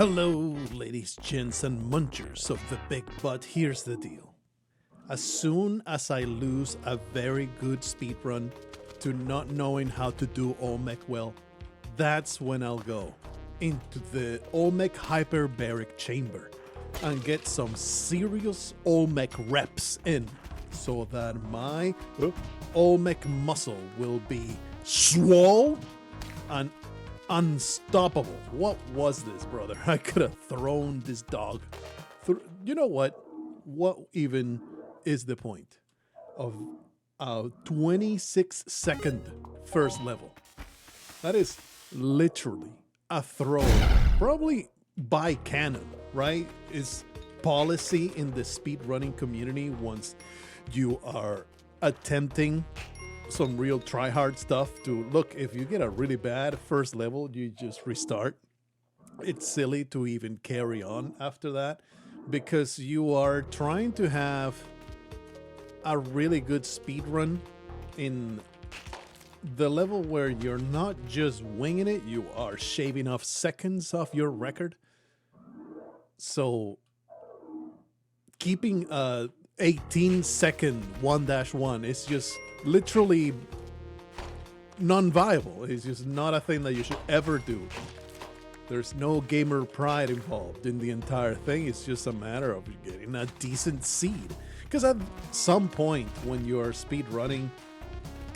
Hello, ladies, gents, and munchers of the big butt. Here's the deal. As soon as I lose a very good speedrun to not knowing how to do Olmec well, that's when I'll go into the Olmec hyperbaric chamber and get some serious Olmec reps in so that my Olmec muscle will be swole and unstoppable. What was this, brother? I could have thrown this dog. You know what? What even is the point of a 26-second first level? That is literally a throw, probably by cannon, right? Is policy in the speedrunning community once you are attempting some real try-hard stuff to look. If you get a really bad first level, you just restart. It's silly to even carry on after that because you are trying to have a really good speed run in the level where you're not just winging it, you are shaving off seconds off your record. So keeping a 18-second 1-1 is just literally non-viable. It's just not a thing that you should ever do. There's no gamer pride involved in the entire thing. It's just a matter of getting a decent seed. Because at some point when you're speed running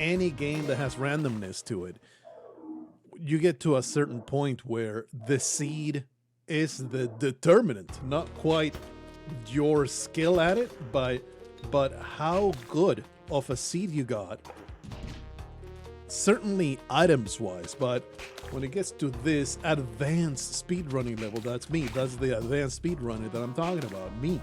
any game that has randomness to it, you get to a certain point where the seed is the determinant, not quite your skill at it, but how good of a seed you got, certainly items wise. But when it gets to this advanced speedrunning level, that's me. That's the advanced speedrunner that I'm talking about. Me.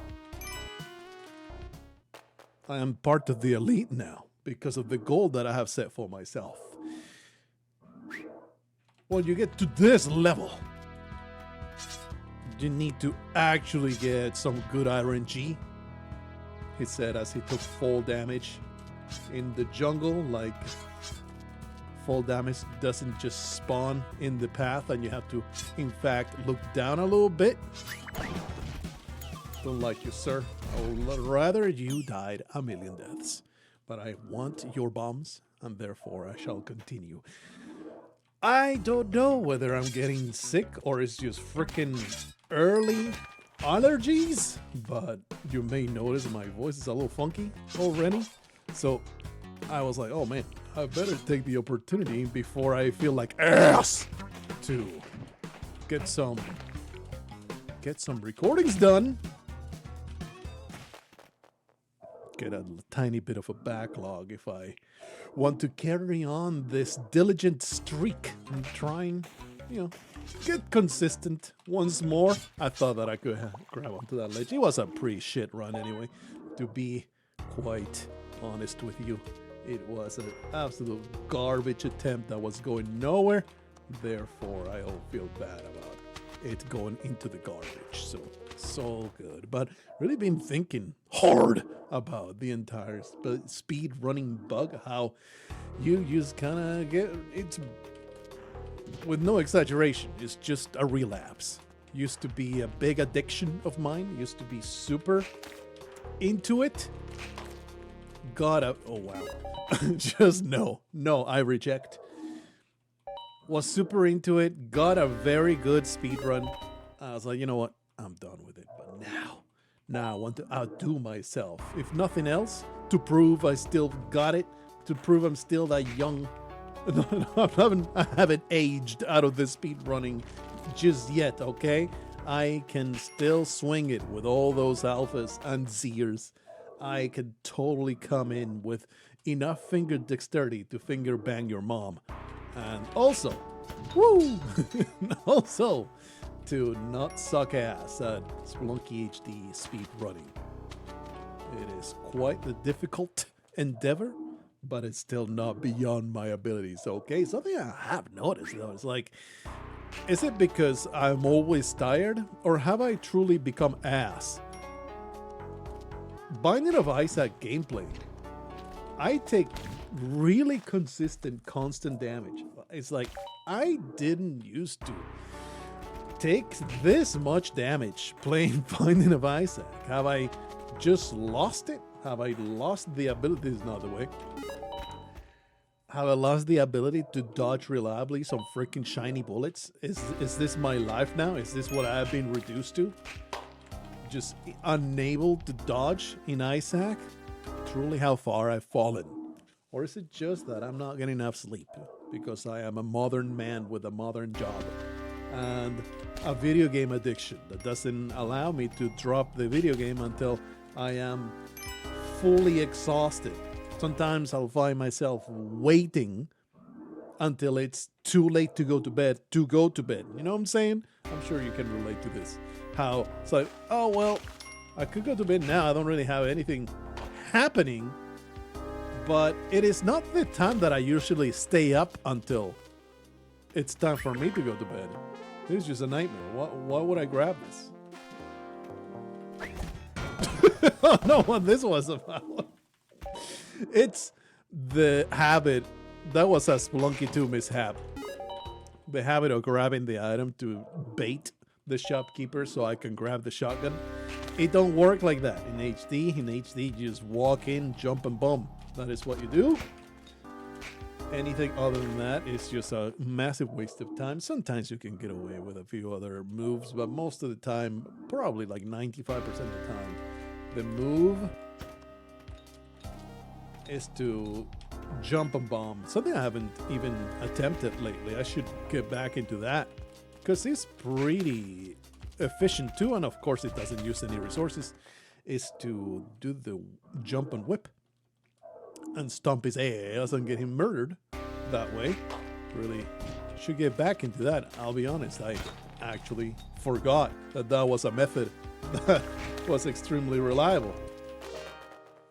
I am part of the elite now because of the goal that I have set for myself. When you get to this level, you need to actually get some good RNG. He said as he took fall damage in the jungle, like fall damage doesn't just spawn in the path and you have to in fact look down a little bit. Don't like you, sir. I would rather you died a million deaths, but I want your bombs and therefore I shall continue. I don't know whether I'm getting sick or it's just freaking early allergies, but you may notice my voice is a little funky already. So I was like, oh man, I better take the opportunity before I feel like ass to get some recordings done. Get a tiny bit of a backlog if I want to carry on this diligent streak and trying, get consistent once more. I thought that I could grab onto that ledge. It was a pretty shit run anyway, to be quite honest with you. It was an absolute garbage attempt that was going nowhere. Therefore, I don't feel bad about it going into the garbage. So good. But really been thinking hard about the entire speed running bug, how you just kind of get, it's with no exaggeration, it's just a relapse. Used to be a big addiction of mine, used to be super into it. Oh wow. Just no, I reject. Was super into it, got a very good speed run. I was like, you know what? I'm done with it. But now I want to outdo myself. If nothing else, to prove I still got it, to prove I'm still that young. I haven't aged out of the speed running just yet, okay? I can still swing it with all those alphas and Zers. I could totally come in with enough finger dexterity to finger bang your mom. And also, also to not suck ass at Speedlunky HD speed running. It is quite the difficult endeavor, but it's still not beyond my abilities, okay? Something I have noticed though is like, is it because I'm always tired, or have I truly become ass? Binding of Isaac gameplay, I take really consistent, constant damage. It's like I didn't used to take this much damage playing Finding of Isaac? Have I just lost it? Have I lost the ability? This is not the way. Have I lost the ability to dodge reliably some freaking shiny bullets? Is this my life now? Is this what I have been reduced to? Just unable to dodge in Isaac? Truly how far I've fallen. Or is it just that I'm not getting enough sleep because I am a modern man with a modern job and a video game addiction that doesn't allow me to drop the video game until I am fully exhausted. Sometimes I'll find myself waiting until it's too late to go to bed. You know what I'm saying? I'm sure you can relate to this. How it's like, oh, well, I could go to bed now. I don't really have anything happening. But it is not the time that I usually stay up until it's time for me to go to bed. This is just a nightmare. Why would I grab this? I don't know what this was about. It's the habit. That was a Speedlunky 2 mishap. The habit of grabbing the item to bait the shopkeeper so I can grab the shotgun. It don't work like that in HD. In HD, you just walk in, jump, and boom. That is what you do. Anything other than that is just a massive waste of time. Sometimes you can get away with a few other moves, but most of the time, probably like 95% of the time, the move is to jump and bomb. Something I haven't even attempted lately. I should get back into that because it's pretty efficient too, and of course it doesn't use any resources, is to do the jump and whip and stomp his ass and get him murdered that way. Really should get back into that. I'll be honest, I actually forgot that was a method that was extremely reliable.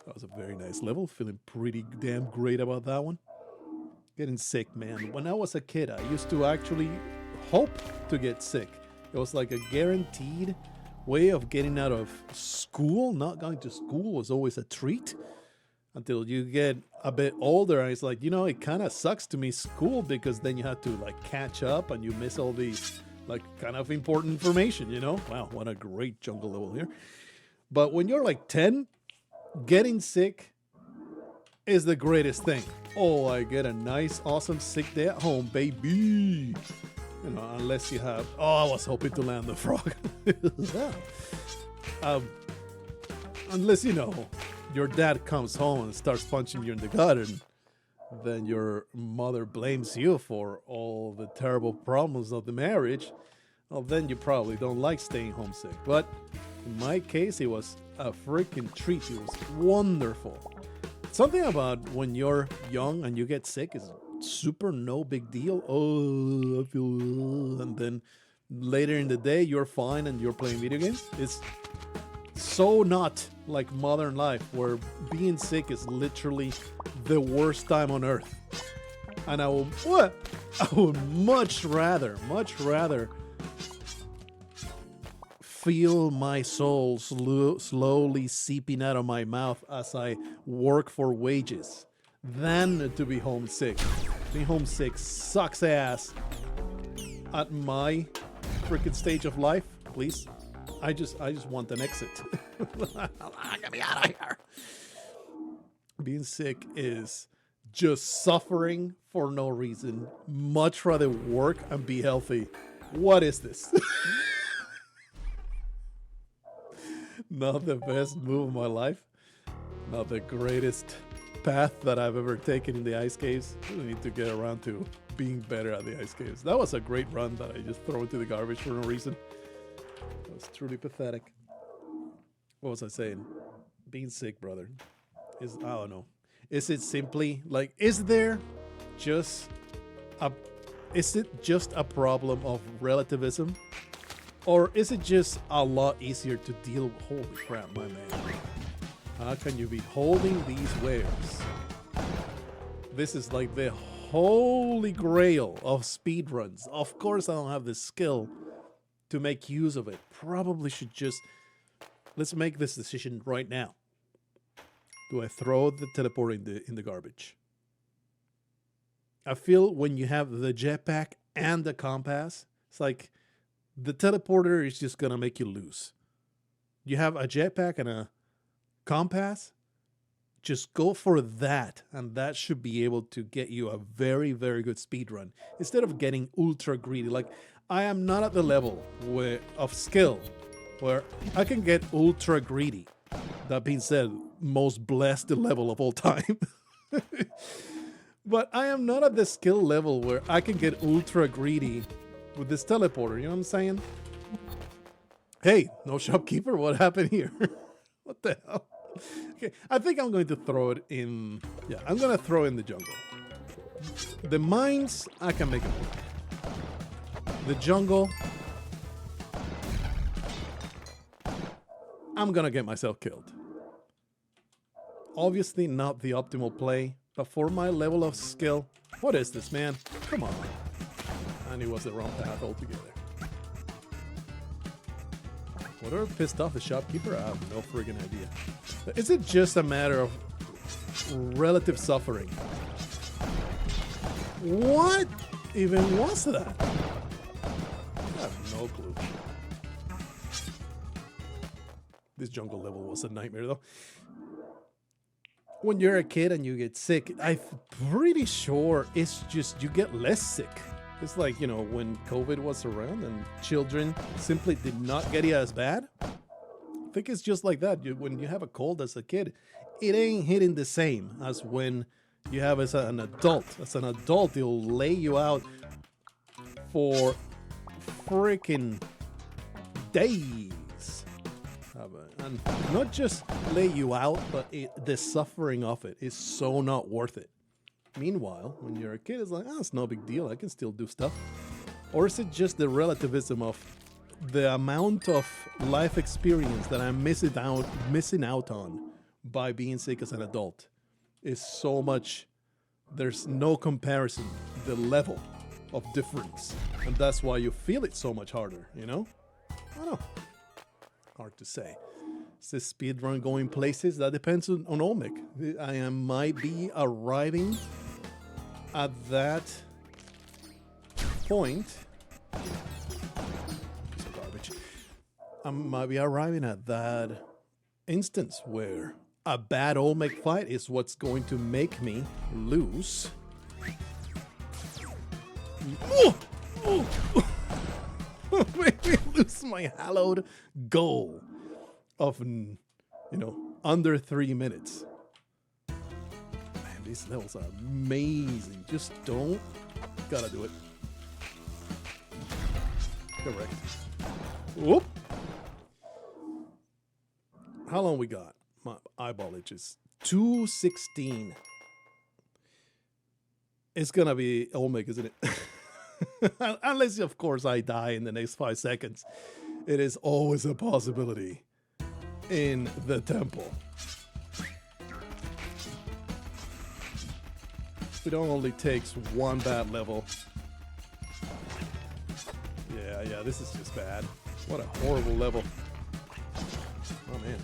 That was a very nice level. Feeling pretty damn great about that one. Getting sick, man. When I was a kid, I used to actually hope to get sick. It was like a guaranteed way of getting out of school. Not going to school was always a treat until you get a bit older. And it's like, you know, it kind of sucks to miss school because then you have to like catch up and you miss all these like kind of important information, you know? Wow, what a great jungle level here. But when you're like 10, getting sick is the greatest thing. Oh, I get a nice, awesome sick day at home, baby. You know, unless you have... Oh, I was hoping to land the frog. Unless, you know, your dad comes home and starts punching you in the gut, and then your mother blames you for all the terrible problems of the marriage. Well, then you probably don't like staying homesick. But in my case, it was a freaking treat. It was wonderful. Something about when you're young and you get sick is super no big deal. Oh, I feel... And then later in the day, you're fine and you're playing video games. It's so not like modern life where being sick is literally the worst time on earth. And I would much rather feel my soul slowly seeping out of my mouth as I work for wages than to be homesick. Being homesick sucks ass at my freaking stage of life. Please, I just want an exit. Get me out of here. Being sick is just suffering for no reason. Much rather work and be healthy. What is this? Not the best move of my life. Not the greatest path that I've ever taken in the ice caves. I really need to get around to being better at the ice caves. That was a great run that I just throw into the garbage for no reason. That was truly pathetic. What was I saying? Being sick, brother. I don't know. Is it simply like, is it just a problem of relativism? Or is it just a lot easier to deal with? Holy crap, my man. How can you be holding these wares? This is like the holy grail of speedruns. Of course I don't have the skill to make use of it. Probably should just... Let's make this decision right now. Do I throw the teleport in the garbage? I feel when you have the jetpack and the compass, it's like the teleporter is just gonna make you lose. You have a jetpack and a compass, just go for that, and that should be able to get you a very, very good speed run instead of getting ultra greedy. Like, I am not at the level of skill where I can get ultra greedy. That being said, most blessed level of all time. But I am not at the skill level where I can get ultra greedy with this teleporter. You know what I'm saying? Hey, no shopkeeper, what happened here? What the hell? Okay, I think I'm going to throw it in. Yeah, I'm going to throw in the jungle. The mines, I can make it work. The jungle, I'm going to get myself killed. Obviously not the optimal play, but for my level of skill, what is this, man? Come on. And it was the wrong path altogether. Whatever pissed off the shopkeeper, I have no friggin' idea. Is it just a matter of relative suffering? What even was that? I have no clue. This jungle level was a nightmare, though. When you're a kid and you get sick, I'm pretty sure it's just you get less sick. It's like, you know, when COVID was around and children simply did not get it as bad. I think it's just like that. When you have a cold as a kid, it ain't hitting the same as when you have as an adult. As an adult, it'll lay you out for freaking days. And not just lay you out, but the suffering of it is so not worth it. Meanwhile, when you're a kid, it's like, oh, it's no big deal. I can still do stuff. Or is it just the relativism of the amount of life experience that I'm missing out on by being sick as an adult is so much, there's no comparison, the level of difference. And that's why you feel it so much harder, you know? I don't know. Hard to say. Is this speedrun going places? That depends on Olmec. I might be arriving at that point. Piece of garbage. I might be arriving at that instance where a bad Olmec fight is what's going to make me lose. Make me lose my hallowed goal of, you know, under 3 minutes. Man, these levels are amazing. Just don't. Gotta do it. Correct. Whoop. How long we got? My eyeball itches. 2:16. It's gonna be Olmec, isn't it? Unless, of course, I die in the next 5 seconds. It is always a possibility in the temple. It only takes one bad level. Yeah, this is just bad. What a horrible level. Oh, man.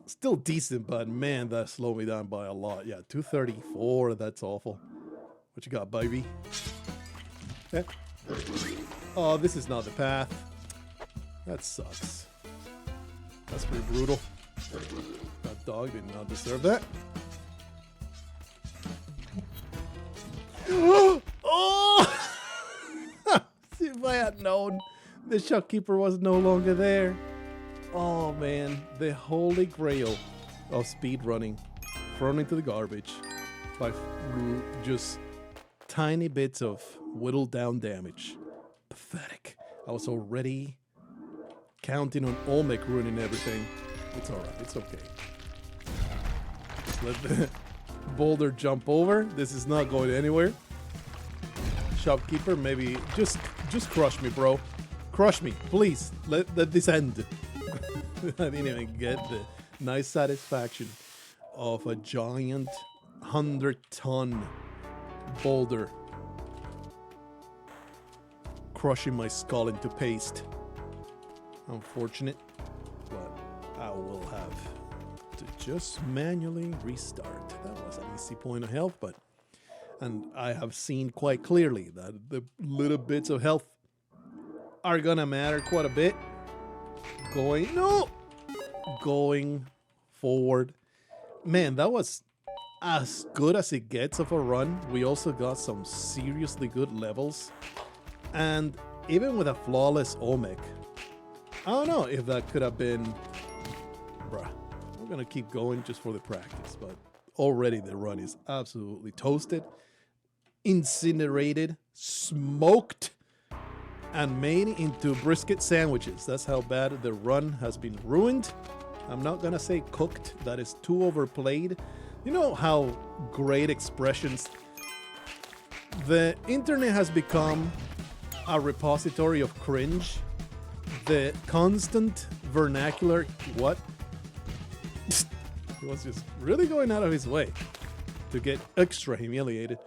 Still decent, but man, that slowed me down by a lot. Yeah, 234, that's awful. What you got, baby? Yeah. Oh, this is not the path. That sucks. That's pretty brutal. That dog did not deserve that. Oh! See, if I had known the shopkeeper was no longer there. Oh man, the holy grail of speedrunning thrown into the garbage by just tiny bits of whittled down damage. Pathetic. I was already counting on Olmec ruining everything. It's alright, it's okay. Just let the boulder jump over. This is not going anywhere. Shopkeeper, maybe just crush me, bro. Crush me, please. Let this end. I didn't even get the nice satisfaction of a giant 100-ton boulder crushing my skull into paste. Unfortunate, but I will have to just manually restart. That was an easy point of health, but And I have seen quite clearly that the little bits of health are gonna matter quite a bit. Going forward. Man, that was as good as it gets of a run. We also got some seriously good levels. And even with a flawless Olmec, I don't know if that could have been... Bruh, we're gonna keep going just for the practice, but already the run is absolutely toasted, incinerated, smoked, and made into brisket sandwiches. That's how bad the run has been ruined. I'm not gonna say cooked, that is too overplayed. You know how great expressions... The internet has become a repository of cringe. The constant vernacular... What? He was just really going out of his way to get extra humiliated.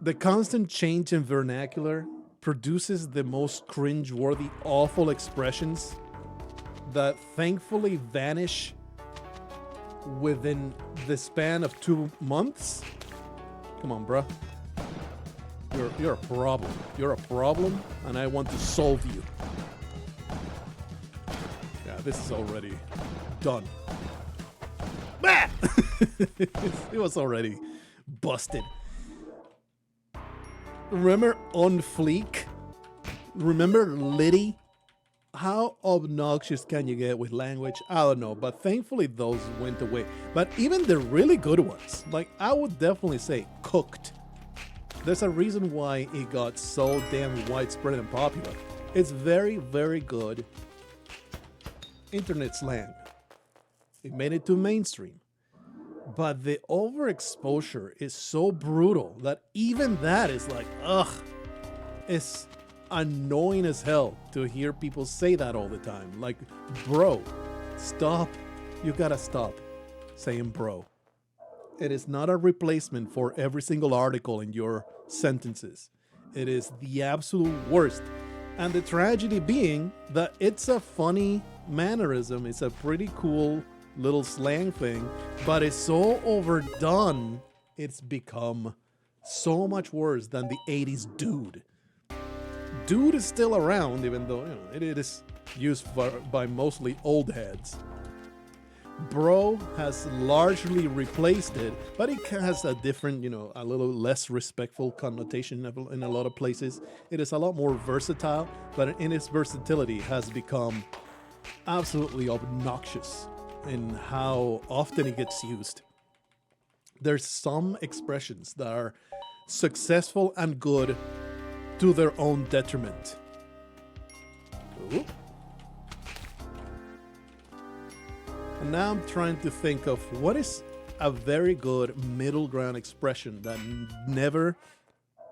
The constant change in vernacular produces the most cringe-worthy, awful expressions that thankfully vanish within the span of 2 months. Come on, bruh. You're a problem. You're a problem, and I want to solve you. Yeah, this is already done. Bah! It was already busted. Remember On Fleek? Remember Liddy? How obnoxious can you get with language? I don't know, but thankfully those went away. But even the really good ones, like I would definitely say Cooked. There's a reason why it got so damn widespread and popular. It's very, very good internet slang. It made it to mainstream. But the overexposure is so brutal that even that is like, ugh. It's annoying as hell to hear people say that all the time. Like, bro, stop. You gotta stop saying bro. It is not a replacement for every single article in your sentences. It is the absolute worst. And the tragedy being that it's a funny mannerism. It's a pretty cool little slang thing, but it's so overdone, it's become so much worse than the 80s dude. Dude is still around, even though it is used by mostly old heads. Bro has largely replaced it, but it has a different, a little less respectful connotation in a lot of places. It is a lot more versatile, but in its versatility has become absolutely obnoxious in how often it gets used. There's some expressions that are successful and good to their own detriment. Ooh. And now I'm trying to think of what is a very good middle ground expression that never...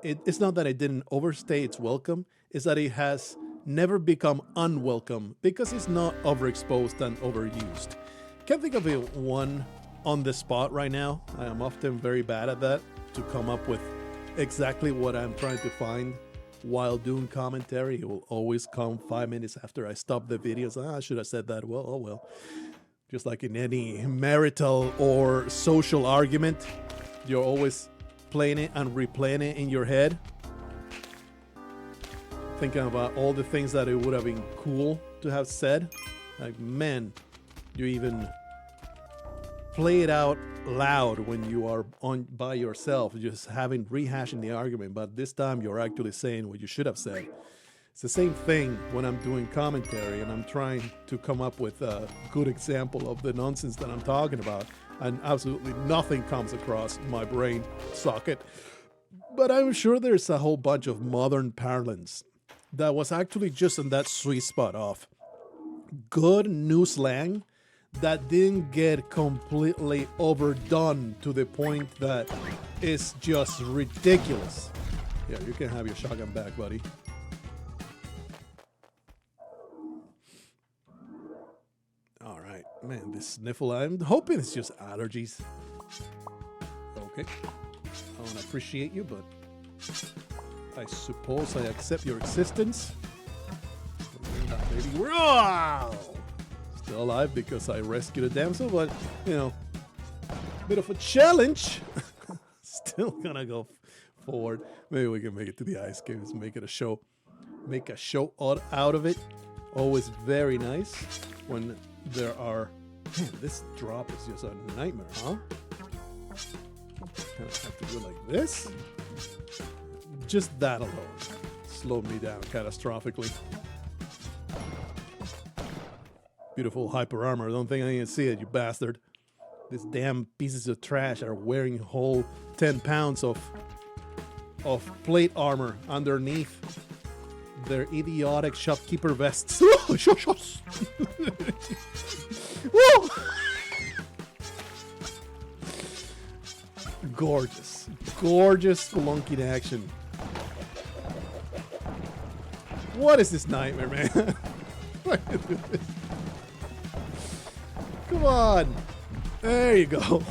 It's not that it didn't overstay its welcome, it's that it has never become unwelcome because it's not overexposed and overused. Can't think of one on the spot right now. I am often very bad at that, to come up with exactly what I'm trying to find while doing commentary. It will always come 5 minutes after I stop the video. So, I should have said that. Well, oh well. Just like in any marital or social argument, you're always playing it and replaying it in your head. Thinking about all the things that it would have been cool to have said. Like, man, you even play it out loud when you are by yourself, just rehashing the argument, but this time you're actually saying what you should have said. It's the same thing when I'm doing commentary and I'm trying to come up with a good example of the nonsense that I'm talking about, and absolutely nothing comes across my brain socket. But I'm sure there's a whole bunch of modern parlance that was actually just in that sweet spot of good new slang that didn't get completely overdone to the point that it's just ridiculous. Yeah, you can have your shotgun back, buddy. All right, man, this sniffle, I'm hoping it's just allergies. Okay, I want to appreciate you, but I suppose I accept your existence. Maybe we're still alive because I rescued a damsel, but, bit of a challenge. Still gonna go forward. Maybe we can make it to the ice caves, make it a show. Make a show out of it. Always very nice when there are... Man, this drop is just a nightmare, huh? Kind of have to do it like this. Just that alone slowed me down catastrophically. Beautiful hyper armor. Don't think I can see it, you bastard. These damn pieces of trash are wearing a whole 10 pounds of plate armor underneath their idiotic shopkeeper vests. Woo! Gorgeous. Gorgeous Speedlunky in action. What is this nightmare, man? Come on. There you go.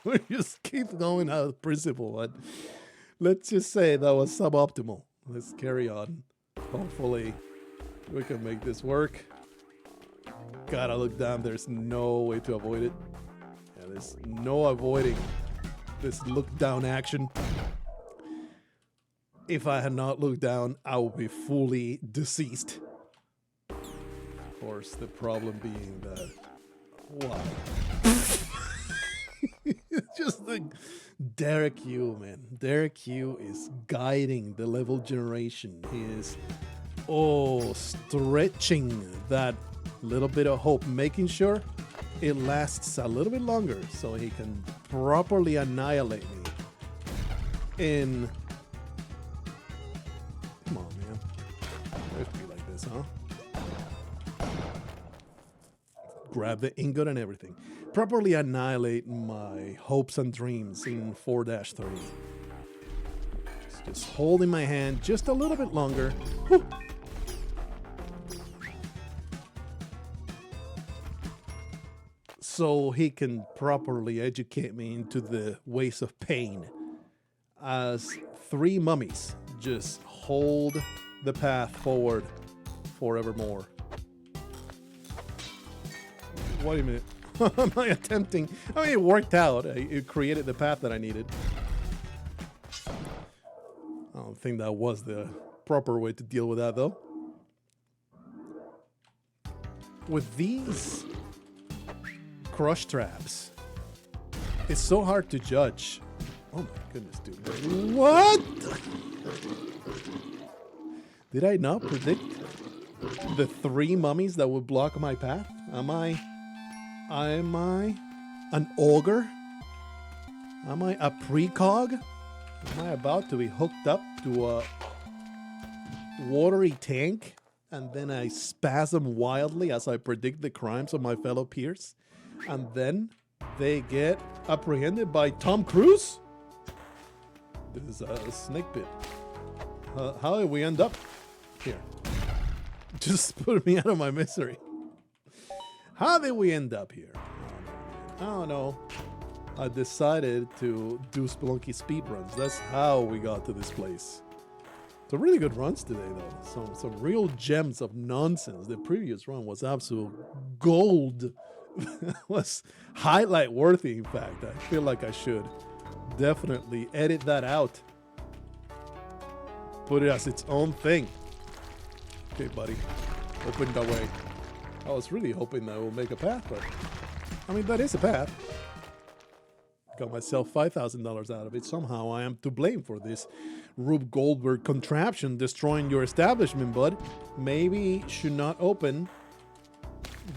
We just keep going out of principle. But let's just say that was suboptimal. Let's carry on. Hopefully we can make this work. Gotta look down. There's no way to avoid it. Yeah, there's no avoiding this look down action. If I had not looked down, I would be fully deceased. Of course, the problem being that... Wow. It's just like Derek Yu, man. Derek Yu is guiding the level generation. He is, stretching that little bit of hope, making sure it lasts a little bit longer so he can properly annihilate me in... Come on, man. It has to be like this, huh? Grab the ingot and everything. Properly annihilate my hopes and dreams in 4-3. Just holding my hand just a little bit longer. Whew. So he can properly educate me into the ways of pain. As 3 mummies just hold the path forward forevermore. Wait a minute. Am I attempting? I mean, it worked out. It created the path that I needed. I don't think that was the proper way to deal with that, though. With these crush traps, it's so hard to judge. Oh my goodness, dude. What? Did I not predict the 3 mummies that would block my path? Am I an ogre? Am I a precog? Am I about to be hooked up to a watery tank and then I spasm wildly as I predict the crimes of my fellow peers? And then they get apprehended by Tom Cruise? This is a snake pit. How did we end up here? Just put me out of my misery. How did we end up here? I don't know. I decided to do Speedlunky speedruns. That's how we got to this place. Some really good runs today, though. Some real gems of nonsense. The previous run was absolute gold. Was highlight worthy, in fact. I feel like I should definitely edit that out. Put it as its own thing. Okay, buddy. Open the way. I was really hoping that it will make a path, but I mean, that is a path. Got myself $5,000 out of it. Somehow I am to blame for this Rube Goldberg contraption destroying your establishment, bud. Maybe should not open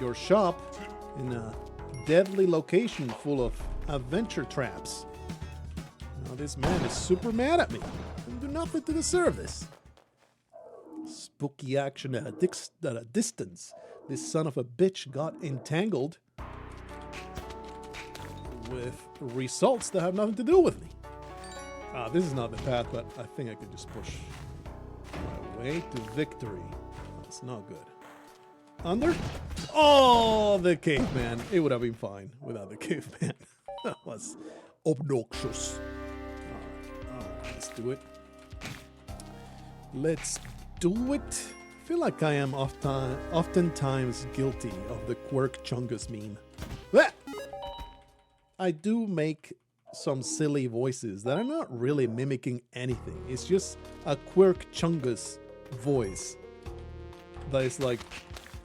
your shop in a deadly location full of adventure traps. Now this man is super mad at me. I do nothing to deserve this. Spooky action at a distance. This son of a bitch got entangled with results that have nothing to do with me. This is not the path, but I think I could just push my way to victory. That's not good. Under? Oh, the caveman. It would have been fine without the caveman. That was obnoxious. All right, let's do it. Let's do it. I feel like I am oftentimes guilty of the Quirk Chungus meme. Ah! I do make some silly voices that are not really mimicking anything. It's just a Quirk Chungus voice that is like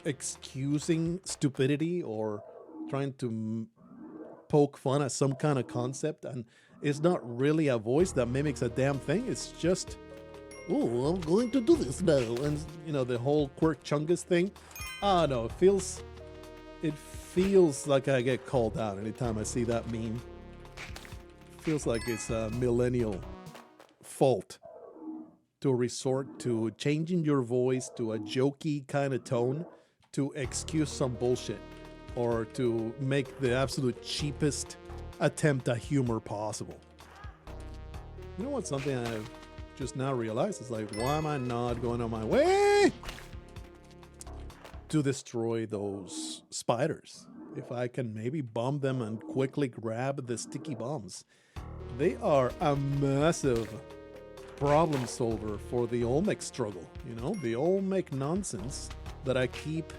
excusing stupidity or trying to poke fun at some kind of concept, and it's not really a voice that mimics a damn thing. It's just, oh, I'm going to do this now, and you know, the whole Quirk Chungus thing. I don't know, it feels like I get called out anytime I see that meme. It feels like it's a millennial fault to resort to changing your voice to a jokey kind of tone to excuse some bullshit or to make the absolute cheapest attempt at humor possible. You know what? Something I've just now realized is like, why am I not going on my way to destroy those spiders? If I can maybe bomb them and quickly grab the sticky bombs. They are a massive problem solver for the Olmec struggle. You know, the Olmec nonsense that I keep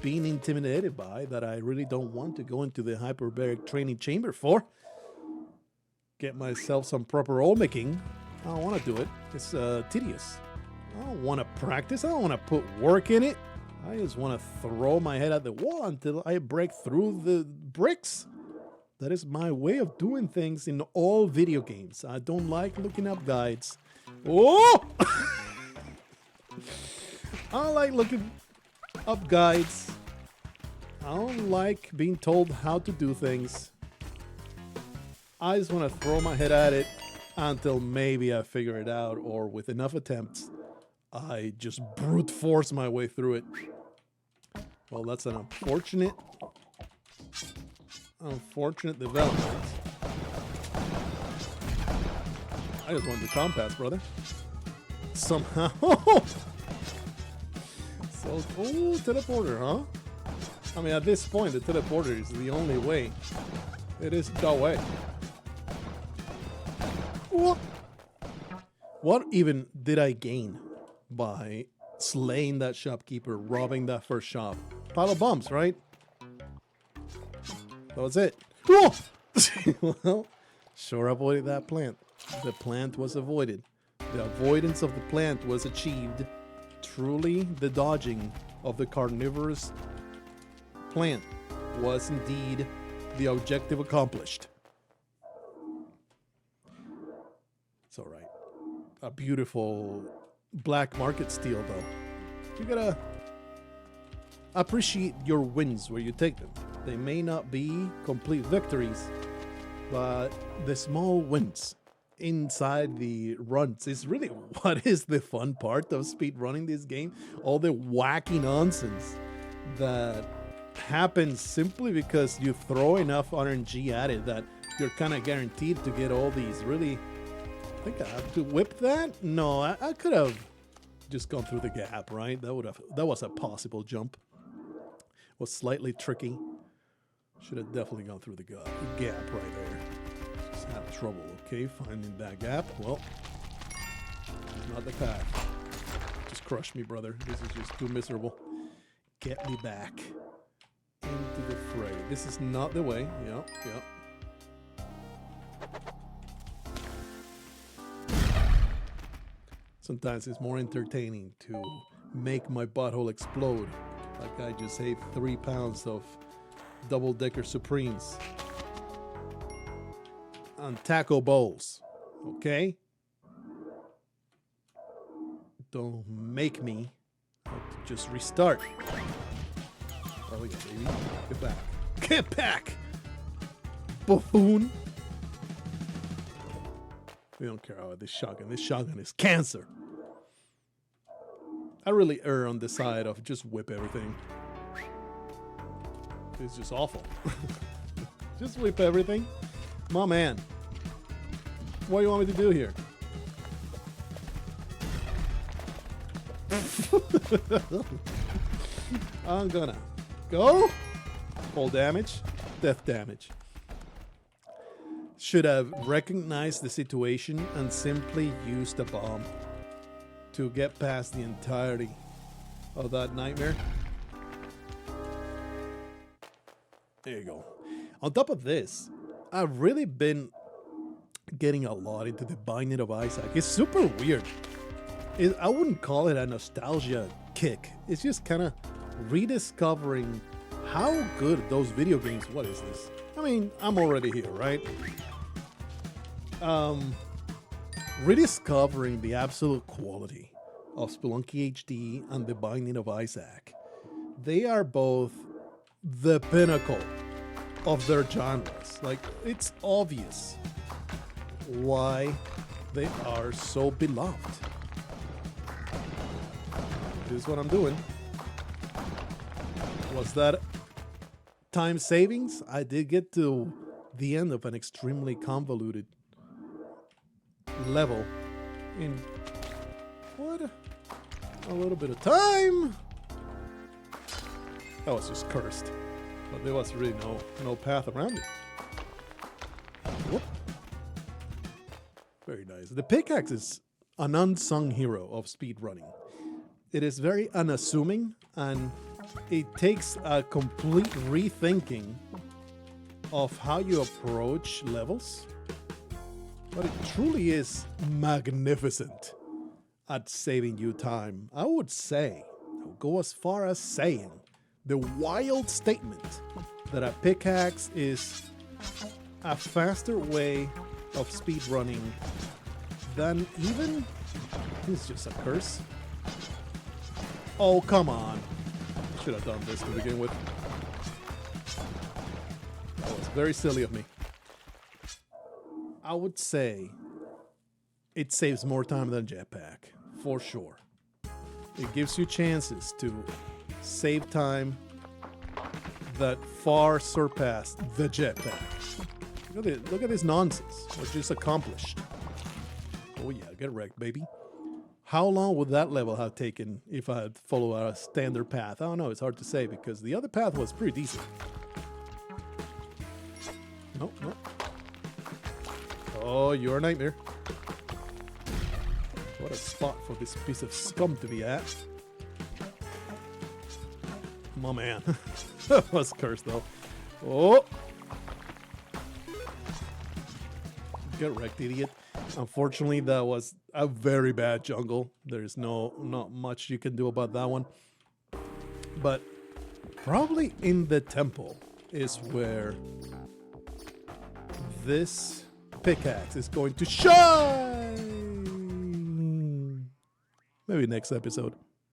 being intimidated by, that I really don't want to go into the hyperbaric training chamber for. Get myself some proper Olmecing. I don't want to do it. It's tedious. I don't want to practice. I don't want to put work in it. I just want to throw my head at the wall until I break through the bricks. That is my way of doing things in all video games. I don't like looking up guides. Oh! I don't like looking up guides. I don't like being told how to do things. I just want to throw my head at it until maybe I figure it out, or with enough attempts, I just brute force my way through it. Well, that's an unfortunate development. I just wanted the compass, brother. Somehow. So, oh, teleporter, huh? I mean, at this point, the teleporter is the only way. It is the way. What even did I gain by slaying that shopkeeper, robbing that first shop? Pile of bombs, right? That was it. Well, sure avoided that plant. The plant was avoided. The avoidance of the plant was achieved. Truly, the dodging of the carnivorous plant was indeed the objective accomplished. It's all right. A beautiful black market steal, though. You gotta appreciate your wins where you take them. They may not be complete victories, but the small wins inside the runs is really what is the fun part of speedrunning this game. All the wacky nonsense that happens simply because you throw enough RNG at it that you're kind of guaranteed to get all these really... I think I have to whip that? No, I could have just gone through the gap, right? That was a possible jump. Was slightly tricky. Should have definitely gone through the gap right there. Just had trouble, okay, finding that gap. Well, not the path. Just crush me, brother. This is just too miserable. Get me back into the fray. This is not the way. Yep. Sometimes it's more entertaining to make my butthole explode. Like I just ate 3 pounds of double-decker Supremes on taco bowls, okay? Don't make me have to just restart. Oh yeah, baby. Get back. Get back! Buffoon! We don't care about this shotgun. This shotgun is cancer. I really err on the side of just whip everything. It's just awful. Just whip everything. My man. What do you want me to do here? I'm gonna go. Full damage. Death damage. Should have recognized the situation and simply used a bomb to get past the entirety of that nightmare. There you go. On top of this, I've really been getting a lot into the Binding of Isaac. It's super weird. I wouldn't call it a nostalgia kick. It's just kind of rediscovering how good those video games. What is this? I mean, I'm already here, right? Rediscovering the absolute quality of Spelunky HD and the Binding of Isaac. They are both the pinnacle of their genres. Like, it's obvious why they are so beloved. This is what I'm doing. Was that time savings? I did get to the end of an extremely convoluted level in what? A little bit of time. That was just cursed. But there was really no path around it. Whoop. Very nice. The pickaxe is an unsung hero of speedrunning. It is very unassuming, and it takes a complete rethinking of how you approach levels. But it truly is magnificent at saving you time. I would say, I would go as far as saying the wild statement that a pickaxe is a faster way of speedrunning than even... It's just a curse. Oh, come on. Should have done this to begin with. That was very silly of me. I would say it saves more time than jetpack, for sure. It gives you chances to save time that far surpass the jetpack. Look at this nonsense. What just accomplished. Oh yeah, get wrecked, baby. How long would that level have taken if I had followed a standard path? I don't know, it's hard to say because the other path was pretty decent. Nope. Oh, you're a nightmare. What a spot for this piece of scum to be at. My man. That was cursed though. Oh! Get wrecked, idiot. Unfortunately, that was a very bad jungle. There's not much you can do about that one. But probably in the temple is where this pickaxe is going to shine. Maybe next episode.